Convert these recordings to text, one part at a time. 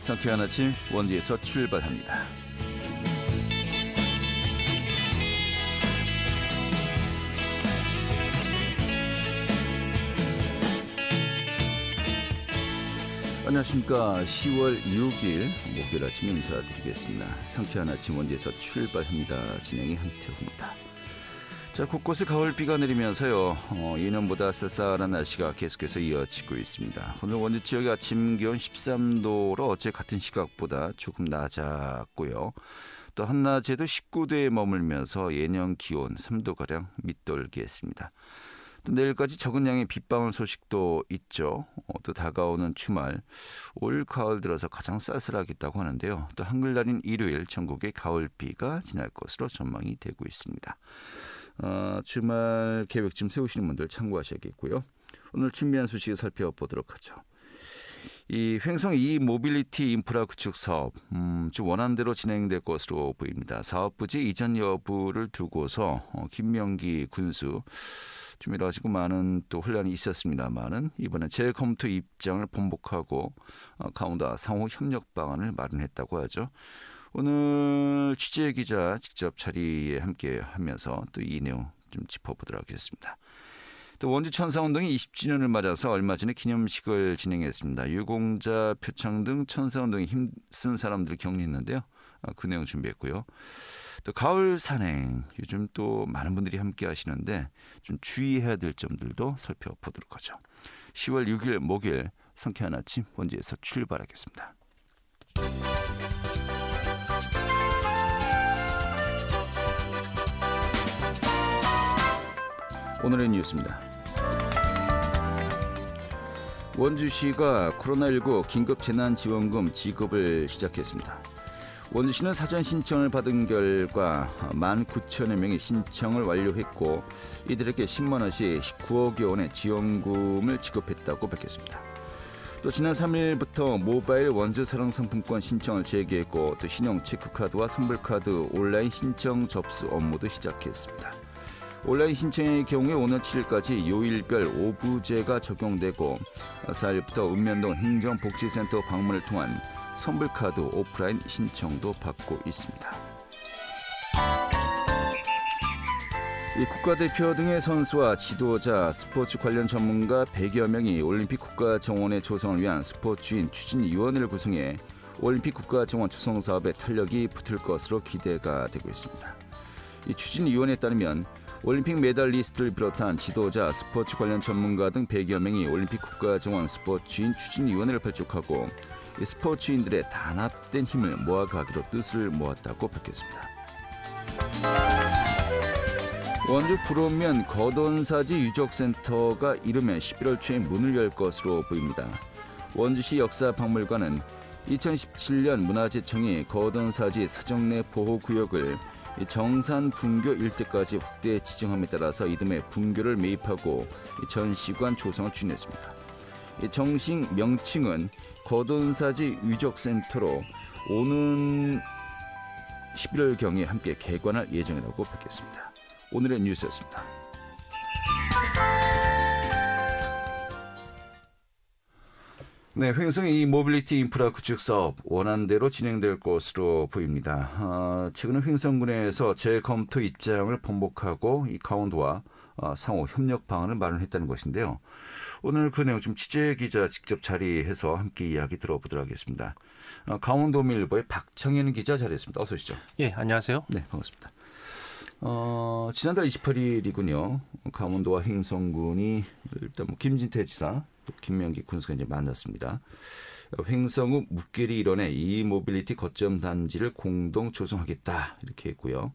상쾌한 아침 원주에서 출발합니다. 안녕하십니까. 10월 6일 목요일 아침 인사드리겠습니다. 상쾌한 아침 원주에서 출발합니다. 진행이 한태호입니다. 자, 곳곳에 가을비가 내리면서요. 예년보다 쌀쌀한 날씨가 계속해서 이어지고 있습니다. 오늘 원주 지역의 아침 기온 13도로 어제 같은 시각보다 조금 낮았고요. 또 한낮에도 19도에 머물면서 예년 기온 3도가량 밑돌게 했습니다. 또 내일까지 적은 양의 빗방울 소식도 있죠. 또 다가오는 주말, 올 가을 들어서 가장 쌀쌀하겠다고 하는데요. 또 한글날인 일요일 전국에 가을비가 지날 것으로 전망이 되고 있습니다. 주말 계획 좀 세우시는 분들 참고하셔야겠고요. 오늘 준비한 소식 살펴보도록 하죠. 이 횡성 모빌리티 인프라 구축 사업 좀 원안대로 진행될 것으로 보입니다. 사업 부지 이전 여부를 두고서 김명기 군수 좀 여러 가지 많은 또 혼란이 있었습니다만은 이번에 재검토 입장을 번복하고 가운데 상호 협력 방안을 마련했다고 하죠. 오늘 취재 기자 직접 자리에 함께 하면서 또 이 내용 좀 짚어보도록 하겠습니다. 또 원주 천사운동이 20주년을 맞아서 얼마 전에 기념식을 진행했습니다. 유공자 표창 등 천사운동에 힘쓴 사람들을 격려했는데요. 그 내용 준비했고요. 또 가을 산행 요즘 또 많은 분들이 함께 하시는데 좀 주의해야 될 점들도 살펴보도록 하죠. 10월 6일 목요일 상쾌한 아침 원주에서 출발하겠습니다. 오늘의 뉴스입니다. 원주시가 코로나19 긴급재난지원금 지급을 시작했습니다. 원주시는 사전 신청을 받은 결과 19,000여 명이 신청을 완료했고 이들에게 10만 원씩 19억여 원의 지원금을 지급했다고 밝혔습니다. 또 지난 3일부터 모바일 원주사랑 상품권 신청을 재개했고 또 신용 체크카드와 선불카드 온라인 신청 접수 업무도 시작했습니다. 온라인 신청의 경우에 오늘 7일까지 요일별 오부제가 적용되고 4일부터 읍면동 행정복지센터 방문을 통한 선불카드 오프라인 신청도 받고 있습니다. 이 국가대표 등의 선수와 지도자, 스포츠 관련 전문가 100여 명이 올림픽 국가정원의 조성을 위한 스포츠인 추진위원회를 구성해 올림픽 국가정원 조성 사업에 탄력이 붙을 것으로 기대가 되고 있습니다. 이 추진위원회에 따르면 올림픽 메달리스트를 비롯한 지도자, 스포츠 관련 전문가 등 100여 명이 올림픽 국가정원 스포츠인 추진위원회를 발족하고 이 스포츠인들의 단합된 힘을 모아가기로 뜻을 모았다고 밝혔습니다. 원주 불오면 거돈사지 유적센터가 이르면 11월 초에 문을 열 것으로 보입니다. 원주시 역사박물관은 2017년 문화재청이 거돈사지 사정내 보호구역을 정산 분교 일대까지 확대 지정함에 따라서 이듬해 분교를 매입하고 전시관 조성을 추진했습니다. 정식 명칭은 거돈사지 유적센터로 오는 11월경에 함께 개관할 예정이라고 밝혔습니다. 오늘의 뉴스였습니다. 네, 횡성 모빌리티 인프라 구축 사업 원안대로 진행될 것으로 보입니다. 최근에 횡성군에서 재검토 입장을 번복하고 이 강원도와 상호 협력 방안을 마련했다는 것인데요. 오늘 그 내용 좀 취재 기자 직접 자리해서 함께 이야기 들어보도록 하겠습니다. 강원도밀보의 박창현 기자 자리했습니다. 어서 오시죠. 예, 안녕하세요. 네, 반갑습니다. 지난달 28일이군요. 강원도와 횡성군이 일단 김진태 지사, 또 김명기 군수가 이제 만났습니다. 횡성 후 묵계리 일원의 모빌리티 거점 단지를 공동 조성하겠다 이렇게 했고요.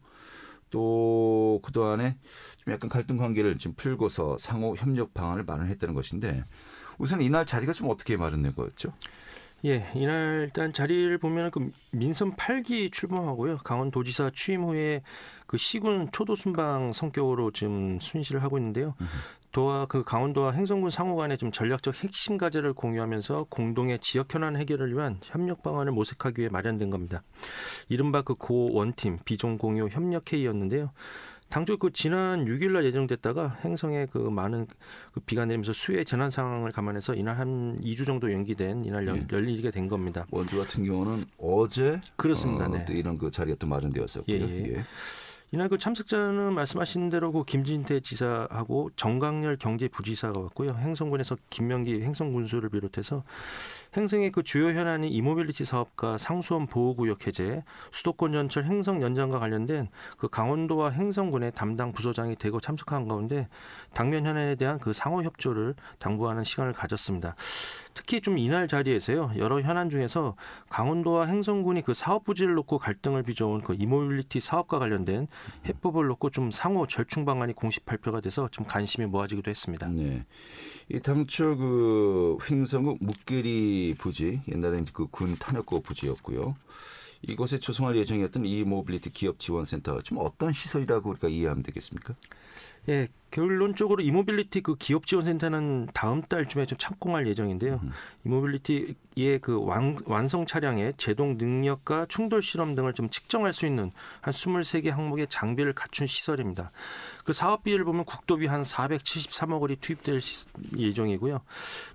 또 그동안에 좀 약간 갈등 관계를 좀 풀고서 상호 협력 방안을 마련했다는 것인데 우선 이날 자리가 좀 어떻게 마련된 거였죠? 예, 이날 일단 자리를 보면 그 민선 8기 출범하고요. 강원도지사 취임 후에 그 시군 초도 순방 성격으로 지금 순시를 하고 있는데요. 도와 그 강원도와 횡성군 상호 간의 좀 전략적 핵심 과제를 공유하면서 공동의 지역 현안 해결을 위한 협력 방안을 모색하기 위해 마련된 겁니다. 이른바 그 고 원팀 비전 공유 협력 회의였는데요. 당초 그 지난 6일날 예정됐다가 행성에 그 많은 그 비가 내리면서 수해 재난 상황을 감안해서 이날 한 2주 정도 연기된 이날 열리게 된 겁니다. 원주 같은 경우는 어제 그렇습니다. 네. 또 이런 그 자리가 또 마련되었었고요. 예. 이날 그 참석자는 말씀하신 대로 그 김진태 지사하고 정강렬 경제부지사가 왔고요. 행성군에서 김명기 행성군수를 비롯해서 행성의 그 주요 현안이 이모빌리티 사업과 상수원 보호구역 해제, 수도권 전철 행성 연장과 관련된 그 강원도와 행성군의 담당 부서장이 대거 참석한 가운데 당면 현안에 대한 그 상호 협조를 당부하는 시간을 가졌습니다. 특히 좀 이날 자리에서요, 여러 현안 중에서 강원도와 행성군이 그 사업 부지를 놓고 갈등을 빚어온 그 이모빌리티 사업과 관련된 해법을 놓고 좀 상호 절충 방안이 공식 발표가 돼서 좀 관심이 모아지기도 했습니다. 네. 이 당초 그 횡성군 묵계리 부지, 옛날에는 그 군 탄약고 부지였고요. 이곳에 조성할 예정이었던 이모빌리티 기업지원센터, 좀 어떤 시설이라고 우리가 이해하면 되겠습니까? 예, 결론적으로 이모빌리티 그 기업지원센터는 다음 달쯤에 좀 착공할 예정인데요. 이모빌리티의 그 완성 차량의 제동 능력과 충돌 실험 등을 좀 측정할 수 있는 한 23개 항목의 장비를 갖춘 시설입니다. 그 사업비를 보면 국도비 한 473억 원이 투입될 예정이고요.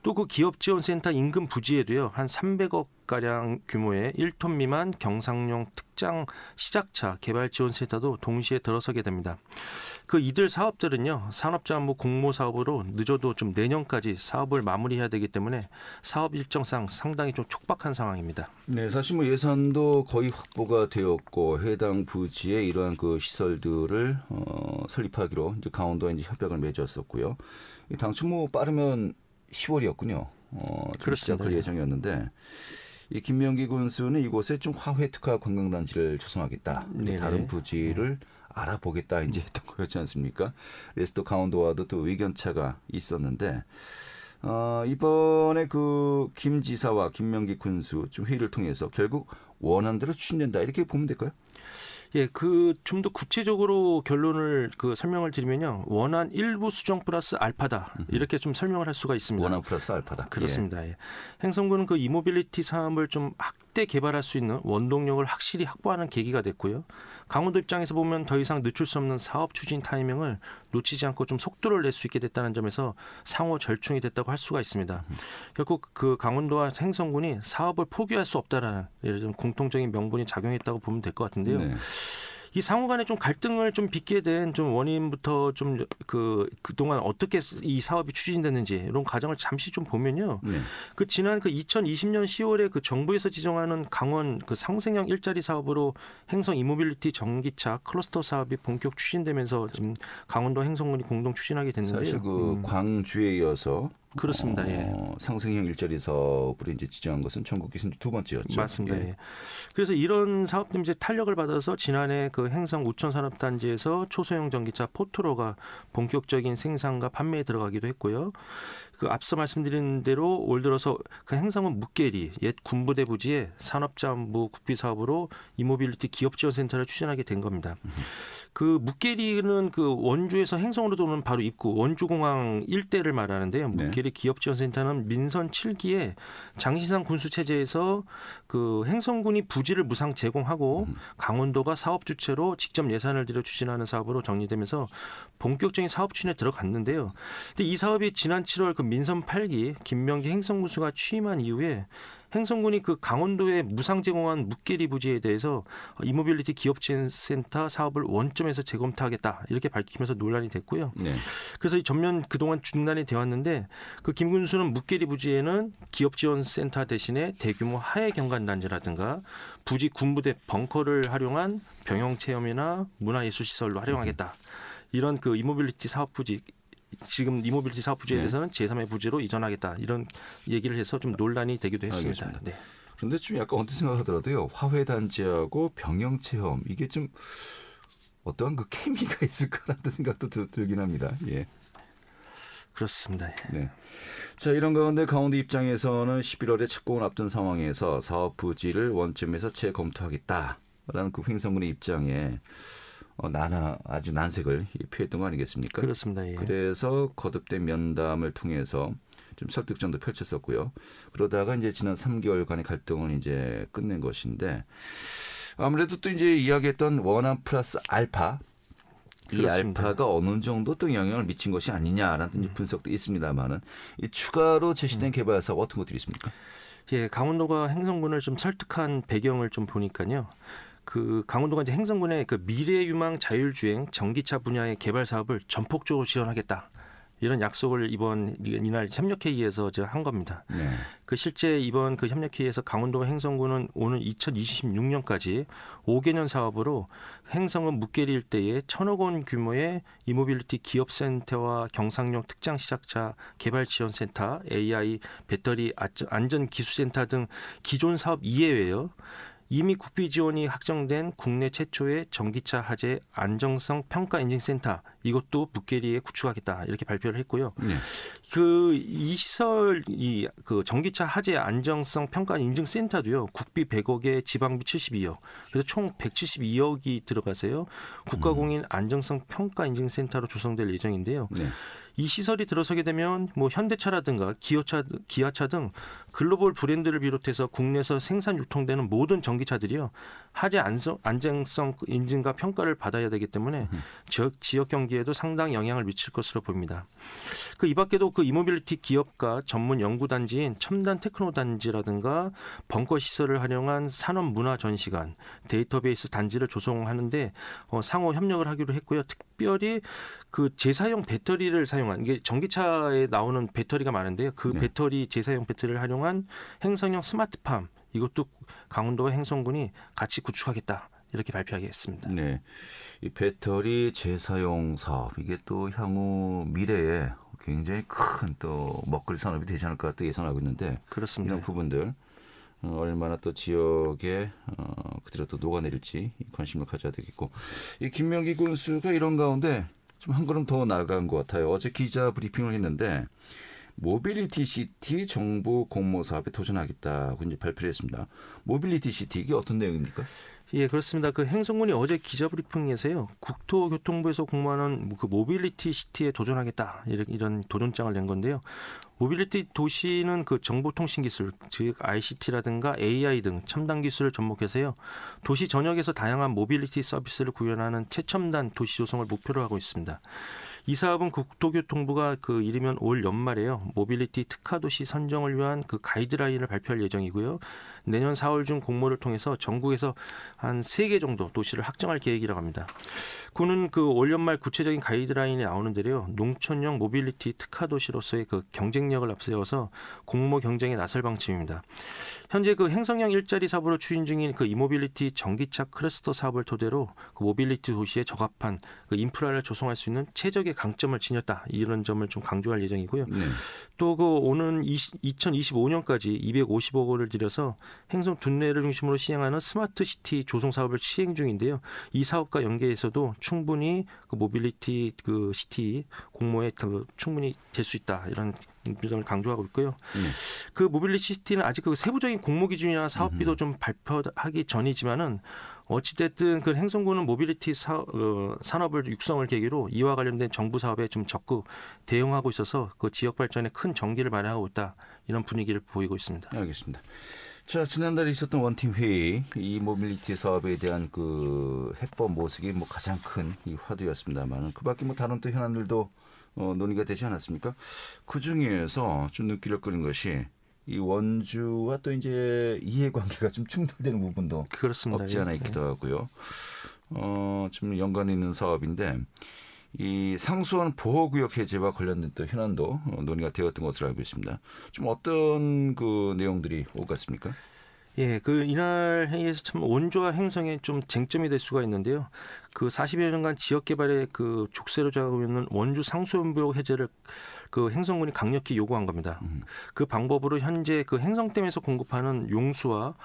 또 그 기업지원센터 인근 부지에도요, 한 300억 가량 규모의 1톤 미만 경상용 특장 시작차 개발지원센터도 동시에 들어서게 됩니다. 그 이들 사업들은요, 산업자원부 공모 사업으로 늦어도 좀 내년까지 사업을 마무리해야 되기 때문에 사업 일정상 상당히 좀 촉박한 상황입니다. 네, 사실 뭐 예산도 거의 확보가 되었고 해당 부지에 이러한 그 시설들을 설립하기로 이제 강원도와 이제 협약을 맺었었고요. 당초 뭐 빠르면 10월이었군요. 시작할 예정이었는데 이 김명기 군수는 이곳에 좀 화훼 특화 관광단지를 조성하겠다. 다른 부지를 알아보겠다 이제 했던 거였지 않습니까? 그래서 또 강원도와도 또 의견차가 있었는데 이번에 그 김 지사와 김명기 군수 좀 회의를 통해서 결국 원하는 대로 추진된다 이렇게 보면 될까요? 예, 그 좀 더 구체적으로 결론을 그 설명을 드리면요, 원안 일부 수정 플러스 알파다 이렇게 좀 설명을 할 수가 있습니다. 원안 플러스 알파다. 그렇습니다. 예. 행성군은 그 이모빌리티 사업을 좀 확대 개발할 수 있는 원동력을 확실히 확보하는 계기가 됐고요. 강원도 입장에서 보면 더 이상 늦출 수 없는 사업 추진 타이밍을 놓치지 않고 좀 속도를 낼 수 있게 됐다는 점에서 상호 절충이 됐다고 할 수가 있습니다. 결국 그 강원도와 행성군이 사업을 포기할 수 없다라는 예를 들면 공통적인 명분이 작용했다고 보면 될 것 같은데요. 네. 이 상호 간에 좀 갈등을 좀 빚게 된 좀 원인부터 좀 그동안 어떻게 이 사업이 추진됐는지 이런 과정을 잠시 좀 보면요. 그 지난 그 2020년 10월에 그 정부에서 지정하는 강원 그 상생형 일자리 사업으로 행성 이모빌리티 전기차 클러스터 사업이 본격 추진되면서 지금 강원도 행성군이 공동 추진하게 됐는데요. 사실 그 광주에 이어서 그렇습니다. 예. 상승형 일자리 사업으로 이제 지정한 것은 전국에서 두 번째였죠. 맞습니다. 예. 그래서 이런 사업들이 이제 탄력을 받아서 지난해 그 행성 우천산업단지에서 초소형 전기차 포트로가 본격적인 생산과 판매에 들어가기도 했고요. 그 앞서 말씀드린 대로 올 들어서 그 행성은 묵계리 옛 군부대 부지에 산업자원부 국비 사업으로 이모빌리티 기업지원센터를 추진하게 된 겁니다. 그 묵계리는 그 원주에서 행성으로 도는 바로 입구 원주공항 일대를 말하는데요. 묵계리 기업지원센터는 민선 7기에 장시상 군수체제에서 그 행성군이 부지를 무상 제공하고 강원도가 사업 주체로 직접 예산을 들여 추진하는 사업으로 정리되면서 본격적인 사업 추진에 들어갔는데요. 근데 이 사업이 지난 7월 그 민선 8기 김명기 행성군수가 취임한 이후에 행성군이 그 강원도에 무상 제공한 묵계리 부지에 대해서 이모빌리티 기업지원센터 사업을 원점에서 재검토하겠다 이렇게 밝히면서 논란이 됐고요. 그래서 이 전면 그동안 중단이 되었는데 그 김 군수는 묵계리 부지에는 기업지원센터 대신에 대규모 하해 경관단지라든가 부지 군부대 벙커를 활용한 병영체험이나 문화예술시설로 활용하겠다. 이런 그 이모빌리티 사업 부지 지금 이모빌리티 사업 부지에 대해서는 제3의 부지로 이전하겠다 이런 얘기를 해서 좀 논란이 되기도 했습니다. 네. 그런데 좀 약간 어떤 생각하더라도요. 화훼 단지하고 병영 체험 이게 좀 어떠한 그 케미가 있을까라는 생각도 들긴 합니다. 예. 그렇습니다. 네. 자, 이런 가운데 강원도 입장에서는 11월에 착공을 앞둔 상황에서 사업 부지를 원점에서 재검토하겠다라는 그 횡성군의 입장에 아주 난색을 표했던 거 아니겠습니까? 그렇습니다. 예. 그래서 거듭된 면담을 통해서 좀 설득전도 펼쳤었고요. 그러다가 이제 지난 3개월간의 갈등을 이제 끝낸 것인데 아무래도 또 이제 이야기했던 원안 플러스 알파 이 그렇습니다. 알파가 어느 정도 또 영향을 미친 것이 아니냐라는 분석도 있습니다만은 이 추가로 제시된 개발 사업 어떤 것들이 있습니까? 예, 강원도가 행성군을 좀 설득한 배경을 좀 보니까요. 그 강원도가 이제 행성군의 그 미래유망 자율주행 전기차 분야의 개발 사업을 전폭적으로 지원하겠다. 이런 약속을 이날 협력회의에서 제가 한 겁니다. 네. 그 실제 이번 그 협력회의에서 강원도와 행성군은 오는 2026년까지 5개년 사업으로 행성군 묵계리 일대에 1,000억 원 규모의 이모빌리티 기업센터와 경상용 특장 시작차 개발 지원센터, AI 배터리 안전 기술센터 등 기존 사업 이외에요. 이미 국비 지원이 확정된 국내 최초의 전기차 하재 안정성 평가 인증센터 이것도 묵계리에 구축하겠다 이렇게 발표를 했고요. 네. 이 시설이 그 전기차 하재 안정성 평가 인증 센터도요. 국비 100억에 지방비 72억. 그래서 총 172억이 들어가세요. 국가공인 안정성 평가 인증 센터로 조성될 예정인데요. 네. 이 시설이 들어서게 되면 뭐 현대차라든가 기아차 등 글로벌 브랜드를 비롯해서 국내에서 생산 유통되는 모든 전기차들이요. 하재 안정성 인증과 평가를 받아야 되기 때문에 지역 경기에도 상당 영향을 미칠 것으로 보입니다. 이 밖에도 그 이모빌리티 기업과 전문 연구단지인 첨단 테크노단지라든가 벙커 시설을 활용한 산업문화 전시관, 데이터베이스 단지를 조성하는데 상호 협력을 하기로 했고요. 특별히 그 재사용 배터리를 사용한 이게 전기차에 나오는 배터리가 많은데요. 그 네. 배터리 재사용 배터리를 활용한 행성형 스마트팜 이것도 강원도와 행성군이 같이 구축하겠다. 이렇게 발표하겠습니다. 네. 이 배터리 재사용 사업 이게 또 향후 미래에 굉장히 큰 또 먹거리 산업이 되지 않을까 또 예상하고 있는데 그렇습니다. 이런 부분들 얼마나 또 지역에 그대로 또 녹아내릴지 관심을 가져야 되겠고 이 김명기 군수가 이런 가운데 좀 한 걸음 더 나아간 것 같아요. 어제 기자 브리핑을 했는데 모빌리티 시티 정부 공모 사업에 도전하겠다고 이제 발표를 했습니다. 모빌리티 시티 이게 어떤 내용입니까? 예, 그렇습니다. 그 행성군이 어제 기자 브리핑에서요. 국토교통부에서 공모하는 그 모빌리티 시티에 도전하겠다. 이런 도전장을 낸 건데요. 모빌리티 도시는 그 정보통신기술, 즉 ICT라든가 AI 등 첨단 기술을 접목해서요. 도시 전역에서 다양한 모빌리티 서비스를 구현하는 최첨단 도시 조성을 목표로 하고 있습니다. 이 사업은 국토교통부가 그 이르면 올 연말에요. 모빌리티 특화도시 선정을 위한 그 가이드라인을 발표할 예정이고요. 내년 4월 중 공모를 통해서 전국에서 한 3개 정도 도시를 확정할 계획이라고 합니다. 군은 그 올 연말 구체적인 가이드라인이 나오는데요. 농촌형 모빌리티 특화도시로서의 그 경쟁력을 앞세워서 공모 경쟁에 나설 방침입니다. 현재 그 행성형 일자리 사업으로 추진 중인 그 이모빌리티 전기차 클러스터 사업을 토대로 그 모빌리티 도시에 적합한 그 인프라를 조성할 수 있는 최적의 강점을 지녔다. 이런 점을 좀 강조할 예정이고요. 네. 또 그 오는 2025년까지 250억 원을 들여서 행성 둔내를 중심으로 시행하는 스마트 시티 조성 사업을 시행 중인데요. 이 사업과 연계해서도 충분히 그 모빌리티 그 시티 공모에 충분히 될 수 있다. 이런 점을 강조하고 있고요. 그 모빌리티 시티는 아직 그 세부적인 공모 기준이나 사업비도 좀 발표하기 전이지만은 어찌됐든 그 행성군은 모빌리티 산업을 육성을 계기로 이와 관련된 정부 사업에 좀 적극 대응하고 있어서 그 지역 발전에 큰 전기를 마련하고 있다. 이런 분위기를 보이고 있습니다. 알겠습니다. 자, 지난달에 있었던 원팀 회의, 이 모빌리티 사업에 대한 그 해법 모색이 뭐 가장 큰 이 화두였습니다만, 그 밖에 뭐 다른 또 현안들도 논의가 되지 않았습니까? 그 중에서 좀 눈길을 것이 이 원주와 또 이제 이해관계가 좀 충돌되는 부분도 그렇습니다. 없지 않아 있기도 하고요. 좀 연관이 있는 사업인데, 이 상수원 보호구역 해제와 관련된 또 현안도 논의가 되었던 것으로 알고 있습니다. 좀 어떤 그 내용들이 오갔습니까? 예, 그 이날 회의에서 참 원주와 행성에 좀 쟁점이 될 수가 있는데요. 그 40여 년간 지역 개발에 그 족쇄로 작용하고 있는 원주 상수원보호 해제를 그 행성군이 강력히 요구한 겁니다. 그 방법으로 현재 그 행성댐에서 공급하는 용수와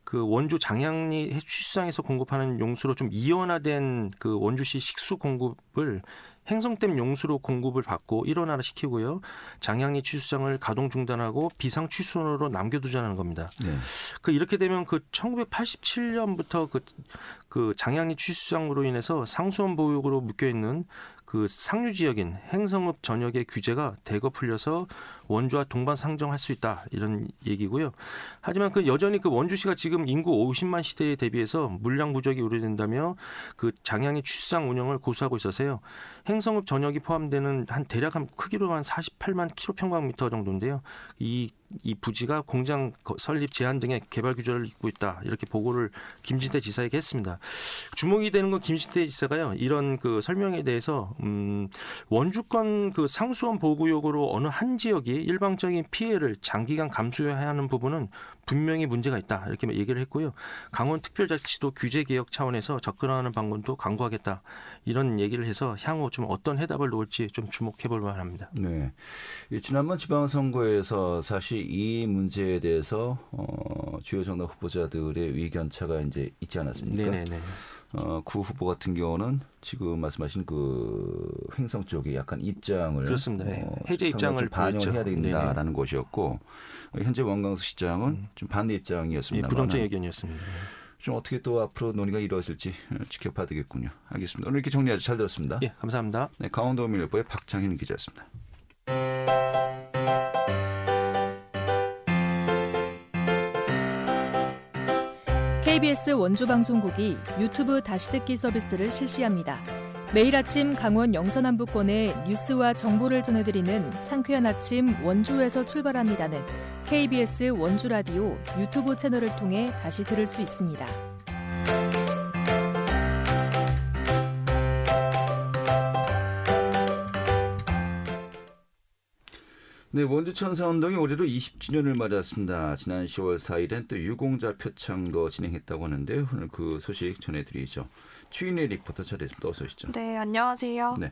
그 원주 장양리 해수시장에서 공급하는 용수로 좀 이원화된 그 원주시 식수 공급을 행성댐 용수로 공급을 받고 일원화시키고요. 장양리 취수장을 가동 중단하고 비상 취수원으로 남겨두자는 겁니다. 네. 이렇게 되면 그 1987년부터 그 장양리 취수장으로 인해서 상수원 보육으로 묶여 있는 그 상류 지역인 행성읍 전역의 규제가 대거 풀려서 원주와 동반 상정할 수 있다 이런 얘기고요. 하지만 그 여전히 그 원주시가 지금 인구 50만 시대에 대비해서 물량 부족이 우려된다며 그 장양의 취수장 운영을 고수하고 있어서요. 행성읍 전역이 포함되는 한 대략 한 크기로 한 48만 킬로평방미터 정도인데요. 이 부지가 공장 설립 제한 등의 개발 규제를 잇고 있다. 이렇게 보고를 김진태 지사에게 했습니다. 주목이 되는 건 김진태 지사가요. 이런 그 설명에 대해서 원주권 그 상수원 보호구역으로 어느 한 지역이 일방적인 피해를 장기간 감수해야 하는 부분은 분명히 문제가 있다. 이렇게 얘기를 했고요. 강원특별자치도 규제 개혁 차원에서 접근하는 방법도 강구하겠다. 이런 얘기를 해서 향후 좀 어떤 해답을 놓을지 좀 주목해 볼 만합니다. 네. 지난번 지방선거에서 사실 이 문제에 대해서 주요 정당 후보자들의 의견차가 이제 있지 않았습니까? 네네네. 구 후보 같은 경우는 지금 말씀하신 그 횡성 쪽에 약간 입장을 그렇습니다. 해제 입장을 반영해야 보였죠. 된다라는 것이었고 현재 원광수 시장은 좀 반대 입장이었습니다. 부정적 의견이었습니다. 좀 어떻게 또 앞으로 논의가 이루어질지 지켜봐야 되겠군요. 알겠습니다. 오늘 이렇게 정리 아주 잘 들었습니다. 예, 감사합니다. 네, 강원도민일보의 박창현 기자였습니다. KBS 원주방송국이 유튜브 다시 듣기 서비스를 실시합니다. 매일 아침 강원 영서남부권의 뉴스와 정보를 전해드리는 상쾌한 아침 원주에서 출발합니다는 KBS 원주라디오 유튜브 채널을 통해 다시 들을 수 있습니다. 네, 원주 천사운동이 올해로 20주년을 맞았습니다. 지난 10월 4일엔 또 유공자 표창도 진행했다고 하는데 오늘 그 소식 전해드리죠. 추인혜 리포터 자리했습니다. 어서 오시죠. 네, 안녕하세요. 네.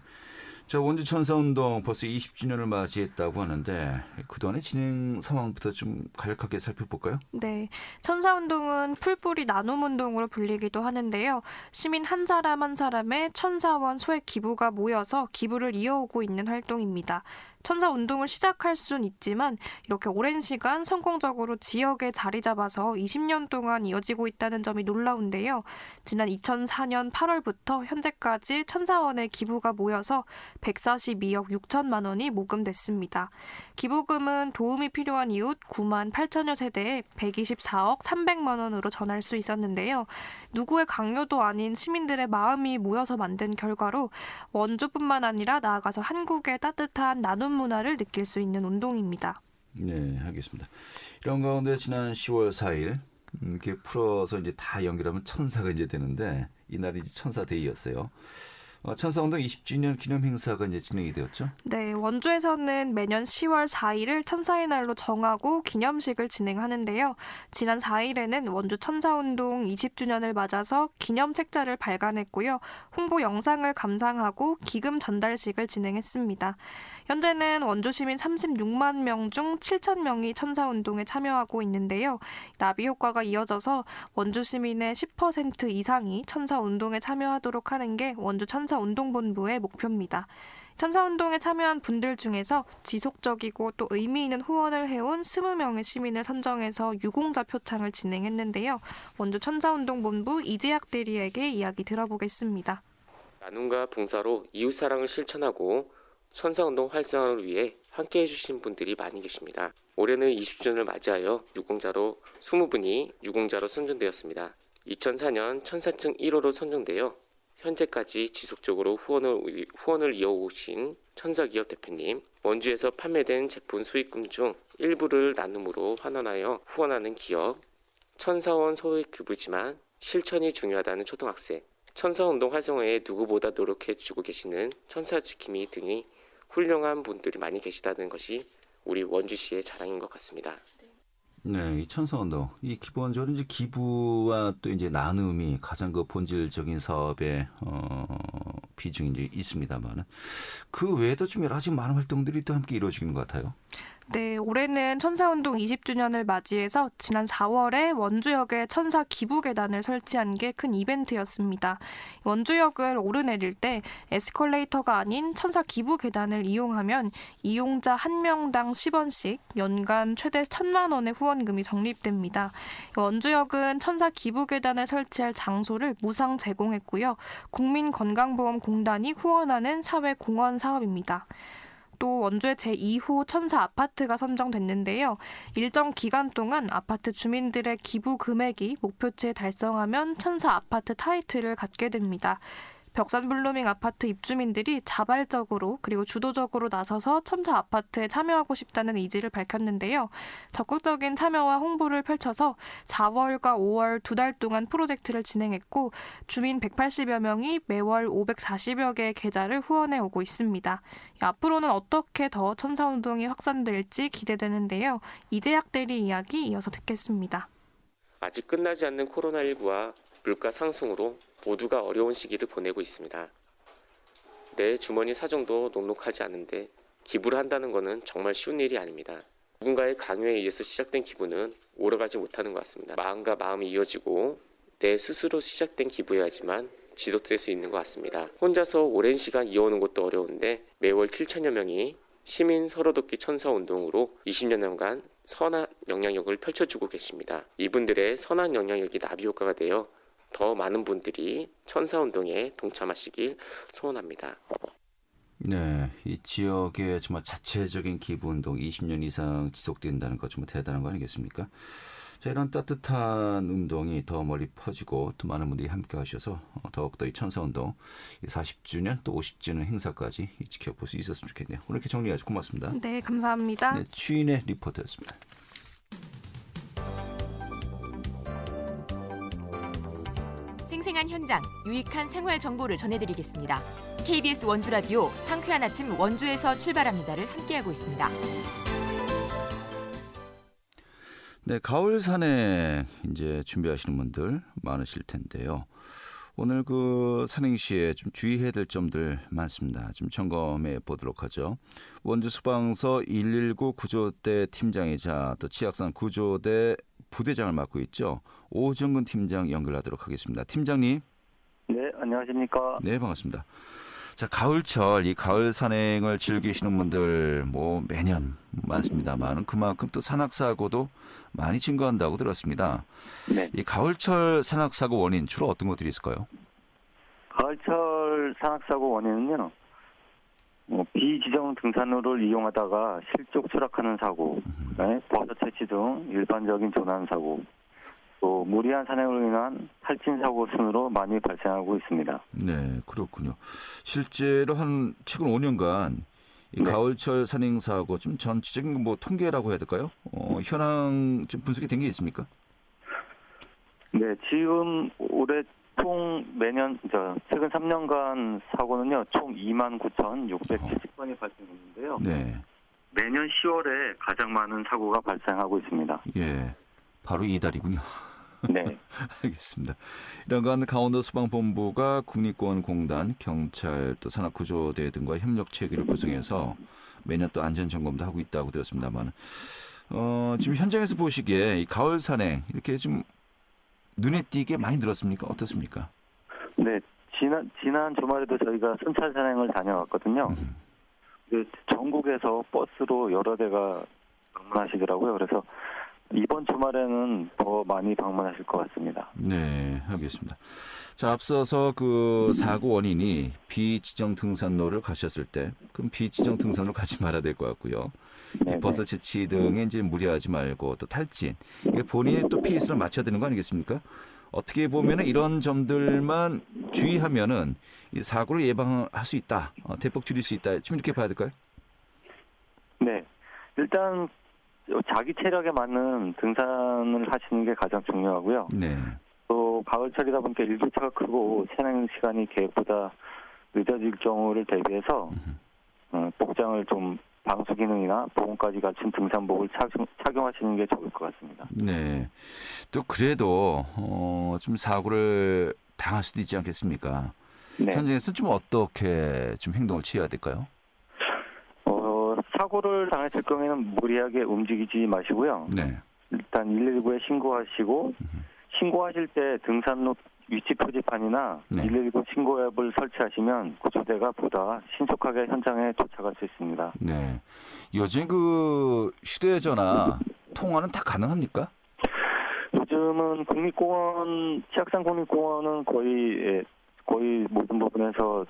자, 원주 천사운동 벌써 20주년을 맞이했다고 하는데 그동안의 진행 상황부터 좀 간략하게 살펴볼까요? 네, 천사운동은 풀뿌리 나눔운동으로 불리기도 하는데요. 시민 한 사람 한 사람의 천사원 소액 기부가 모여서 기부를 이어오고 있는 활동입니다. 천사운동을 시작할 수는 있지만 이렇게 오랜 시간 성공적으로 지역에 자리 잡아서 20년 동안 이어지고 있다는 점이 놀라운데요. 지난 2004년 8월부터 현재까지 천사원의 기부가 모여서 142억 6천만 원이 모금됐습니다. 기부금은 도움이 필요한 이웃 9만 8천여 세대에 124억 300만 원으로 전할 수 있었는데요. 누구의 강요도 아닌 시민들의 마음이 모여서 만든 결과로 원주뿐만 아니라 나아가서 한국의 따뜻한 나눔 문화를 느낄 수 있는 운동입니다. 네, 알겠습니다. 이런 가운데 지난 10월 4일 이렇게 풀어서 이제 다 연결하면 천사가 이제 되는데 이날이 이제 천사데이였어요. 천사운동 20주년 기념 행사가 이제 진행이 되었죠? 네, 원주에서는 매년 10월 4일을 천사의 날로 정하고 기념식을 진행하는데요. 지난 4일에는 원주 천사운동 20주년을 맞아서 기념 책자를 발간했고요. 홍보 영상을 감상하고 기금 전달식을 진행했습니다. 현재는 원주 시민 36만 명 중 7천 명이 천사운동에 참여하고 있는데요. 나비 효과가 이어져서 원주 시민의 10% 이상이 천사운동에 참여하도록 하는 게 원주 천사운동본부의 목표입니다. 천사운동에 참여한 분들 중에서 지속적이고 또 의미 있는 후원을 해온 20명의 시민을 선정해서 유공자 표창을 진행했는데요. 원주 천사운동본부 이재학 대리에게 이야기 들어보겠습니다. 나눔과 봉사로 이웃사랑을 실천하고 천사운동 활성화를 위해 함께해 주신 분들이 많이 계십니다. 올해는 20주년을 맞이하여 유공자로 20분이 유공자로 선정되었습니다. 2004년 천사증 1호로 선정되어 현재까지 지속적으로 후원을 이어오신 천사기업 대표님, 원주에서 판매된 제품 수익금 중 일부를 나눔으로 환원하여 후원하는 기업, 천사원 소액 기부지만 실천이 중요하다는 초등학생, 천사운동 활성화에 누구보다 노력해주고 계시는 천사지킴이 등이 훌륭한 분들이 많이 계시다는 것이 우리 원주시의 자랑인 것 같습니다. 네, 이 천사운동, 이 기본적으로 이제 기부와 또 이제 나눔이 가장 그 본질적인 사업의 비중이 이제 있습니다만은 그 외에도 좀 여러 가지 많은 활동들이 또 함께 이루어지는 것 같아요. 네, 올해는 천사운동 20주년을 맞이해서 지난 4월에 원주역에 천사 기부계단을 설치한 게 큰 이벤트였습니다. 원주역을 오르내릴 때 에스컬레이터가 아닌 천사 기부계단을 이용하면 이용자 1명당 10원씩 연간 최대 1,000만 원의 후원금이 적립됩니다. 원주역은 천사 기부계단을 설치할 장소를 무상 제공했고요. 국민건강보험공단이 후원하는 사회공헌 사업입니다. 또 원주의 제2호 천사 아파트가 선정됐는데요. 일정 기간 동안 아파트 주민들의 기부 금액이 목표치에 달성하면 천사 아파트 타이틀을 갖게 됩니다. 벽산블루밍 아파트 입주민들이 자발적으로 그리고 주도적으로 나서서 천사 아파트에 참여하고 싶다는 의지를 밝혔는데요. 적극적인 참여와 홍보를 펼쳐서 4월과 5월 2달 동안 프로젝트를 진행했고 주민 180여 명이 매월 540여 개의 계좌를 후원해 오고 있습니다. 앞으로는 어떻게 더 천사운동이 확산될지 기대되는데요. 이재학 대리 이야기 이어서 듣겠습니다. 아직 끝나지 않는 코로나19와 물가 상승으로 모두가 어려운 시기를 보내고 있습니다. 내 주머니 사정도 넉넉하지 않은데 기부를 한다는 것은 정말 쉬운 일이 아닙니다. 누군가의 강요에 의해서 시작된 기부는 오래가지 못하는 것 같습니다. 마음과 마음이 이어지고 내 스스로 시작된 기부여야지만 지속될 수 있는 것 같습니다. 혼자서 오랜 시간 이어오는 것도 어려운데 매월 7천여 명이 시민 서로돕기 천사운동으로 20여 년간 선한 영향력을 펼쳐주고 계십니다. 이분들의 선한 영향력이 나비 효과가 되어 더 많은 분들이 천사운동에 동참하시길 소원합니다. 네, 이 지역의 정말 자체적인 기부운동 20년 이상 지속된다는 거 정말 대단한 거 아니겠습니까? 자, 이런 따뜻한 운동이 더 멀리 퍼지고 또 많은 분들이 함께 하셔서 더욱더 이 천사운동 40주년 또 50주년 행사까지 지켜볼 수 있었으면 좋겠네요. 오늘 이렇게 정리하셔서 고맙습니다. 네, 감사합니다. 네, 취인의 리포터였습니다. 생생한 현장, 유익한 생활 정보를 전해드리겠습니다. KBS 원주라디오 상쾌한 아침 원주에서 출발합니다를 함께하고 있습니다. 네, 가을 산행 이제 준비하시는 분들 많으실 텐데요. 오늘 그 산행 시에 좀 주의해야 될 점들 많습니다. 좀 점검해 보도록 하죠. 원주 소방서 119 구조대 팀장이자 또 치악산 구조대 부대장을 맡고 있죠. 오정근 팀장 연결하도록 하겠습니다. 팀장님. 네, 안녕하십니까. 네, 반갑습니다. 자, 가을철 이 가을 산행을 즐기시는 분들 뭐 매년 많습니다만 그만큼 또 산악 사고도 많이 증가한다고 들었습니다. 네. 이 가을철 산악 사고 원인 주로 어떤 것들이 있을까요? 가을철 산악사고 원인은요, 비지정 등산로를 이용하다가 실족 추락하는 사고, 그다음에 버섯 채취 등 일반적인 조난 사고, 또 무리한 산행으로 인한 탈진 사고 순으로 많이 발생하고 있습니다. 네, 그렇군요. 실제로 한 최근 5년간 이 네. 가을철 산행 사고 좀 전체적인 뭐 통계라고 해야 될까요? 현황 좀 분석이 된 게 있습니까? 네, 지금 올해 총 매년 최근 3년간 사고는요, 총 29,670건이 발생했는데요. 네, 매년 10월에 가장 많은 사고가 발생하고 있습니다. 예, 바로 이달이군요. 네. 알겠습니다. 이런 건 강원도 소방본부가 국립공원공단, 경찰, 또 산악구조대 등과 협력 체계를 구성해서 매년 또 안전점검도 하고 있다고 들었습니다만, 지금 현장에서 보시기에 이 가을 산행 이렇게 좀 눈에 띄게 많이 늘었습니까? 어떻습니까? 네, 지난 주말에도 저희가 순찰 산행을 다녀왔거든요. 전국에서 버스로 여러 대가 방문하시더라고요. 그래서 이번 주말에는 더 많이 방문하실 것 같습니다. 네, 알겠습니다. 자, 앞서서 그 사고 원인이 비지정 등산로를 가셨을 때, 그럼 비지정 등산로 가지 말아야 될 것 같고요. 네, 버섯 채취 등에 이제 무리하지 말고 또 탈진, 이게 본인의 또 페이스를 맞춰야 되는 거 아니겠습니까? 어떻게 보면은 이런 점들만 주의하면은 이 사고를 예방할 수 있다, 대폭 줄일 수 있다, 지금 이렇게 봐야 될까요? 네, 일단 자기 체력에 맞는 등산을 하시는 게 가장 중요하고요. 네. 또 가을철이다 보니까 일교차가 크고 산행 시간이 계획보다 늦어질 경우를 대비해서 복장을 좀 방수 기능이나 보온까지 갖춘 등산복을 착용하시는 게 좋을 것 같습니다. 네. 또 그래도 좀 사고를 당할 수도 있지 않겠습니까? 네. 현장에서 좀 어떻게 좀 행동을 취해야 될까요? 사고를 당했을 경우에는 무리하게 움직이지 마시고요. 네. 일단 119에 신고하시고 신고하실 때 등산로 위치 표지판이나 네. 119 신고 앱을 설치하시면 구조대가 보다 신속하게 현장에 도착할 수 있습니다. 네. 요즘 그 휴대전화 통화는 다 가능합니까? 요즘은 국립공원, 치악산 국립공원은 거의 모든 부분에서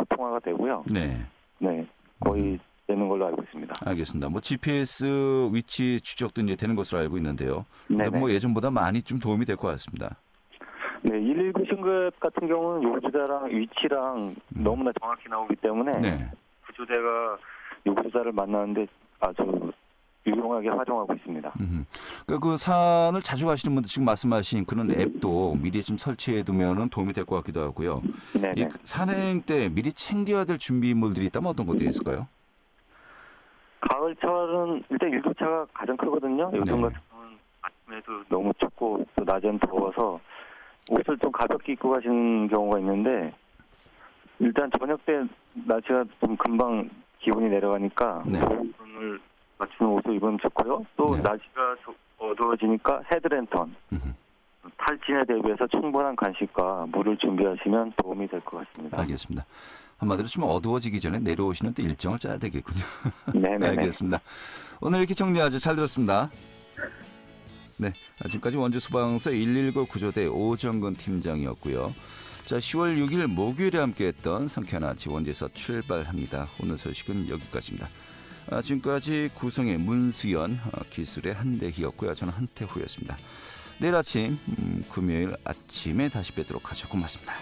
통화가 되고요. 네. 네, 거의 되는 걸로 알고 있습니다. 알겠습니다. 뭐 GPS 위치 추적도 이제 되는 것으로 알고 있는데요. 네네. 뭐 예전보다 많이 좀 도움이 될 것 같습니다. 네, 119 신고앱 같은 경우는 요구자랑 위치랑 너무나 정확히 나오기 때문에 네. 구조대가 요구자를 만나는데 아주 유용하게 활용하고 있습니다. 그러니까 그 산을 자주 가시는 분들 지금 말씀하신 그런 앱도 미리 좀 설치해 두면은 도움이 될 것 같기도 하고요. 네네. 이 산행 때 미리 챙겨야 될 준비물들이 있다면 어떤 것들이 있을까요? 가을철은 일단 일교차가 가장 크거든요. 요즘 네. 같은 경우는 아침에도 너무 춥고 또 낮엔 더워서 옷을 좀 가볍게 입고 가시는 경우가 있는데 일단 저녁 때 날씨가 좀 금방 기온이 내려가니까 네. 기온을 맞추는 옷을 입으면 좋고요. 또 네. 날씨가 어두워지니까 헤드랜턴, 탈진에 대비해서 충분한 간식과 물을 준비하시면 도움이 될 것 같습니다. 알겠습니다. 한마디로 좀 어두워지기 전에 내려오시는 또 일정을 짜야 되겠군요. 네네. 알겠습니다. 오늘 이렇게 정리 아주 잘 들었습니다. 네, 지금까지 원주 소방서 119 구조대 오정근 팀장이었고요. 자, 10월 6일 목요일에 함께했던 상쾌한 아침 원주에서 출발합니다. 오늘 소식은 여기까지입니다. 지금까지 구성의 문수연, 기술의 한대희였고요. 저는 한태후였습니다. 내일 아침 금요일 아침에 다시 뵙도록 하죠. 고맙습니다.